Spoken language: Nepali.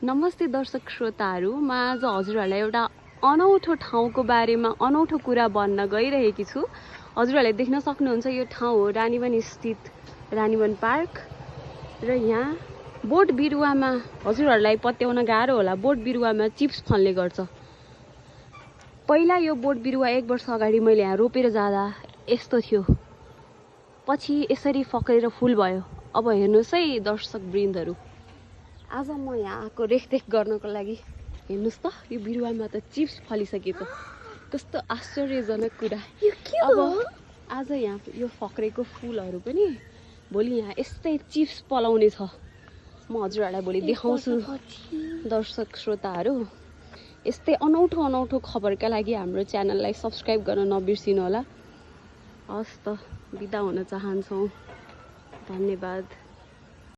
नमस्ते दर्शक श्रोताहरू, म आज हजुरहरूलाई एउटा अनौठो ठाउँको बारेमा अनौठो कुरा भन्न गइरहेकी छु। हजुरहरूले देख्न सक्नुहुन्छ यो ठाउँ हो रानीवन स्थित रानीवन पार्क र यहाँ बोट बिरुवामा हजुरहरूलाई पत्याउन गाह्रो होला, बोट बिरुवामा चिप्स फल्ने गर्छ। पहिला यो बोट बिरुवा 1 वर्ष अगाडि मैले यहाँ रोपेर जाँदा यस्तो थियो, पछि यसरी फक्रेर फुल भयो। अब हेर्नुहोस् है दर्शक वृन्दहरू, आज म यहाँ आएको रेखदेख गर्नको लागि। हेर्नुहोस् त यो बिरुवामा त चिप्स फलिसकेछ। कस्तो आश्चर्यजनक कुरा। अब आज यहाँ यो फक्रेको फुलहरू पनि भोलि यहाँ यस्तै चिप्स पलाउने छ। म हजुरहरूलाई भोलि देखाउँछु। दर्शक श्रोताहरू, यस्तै अनौठो खबरका लागि हाम्रो च्यानललाई सब्स्क्राइब गर्न नबिर्सिनु होला। हस् त, बिदा हुन चाहन्छौँ। धन्यवाद।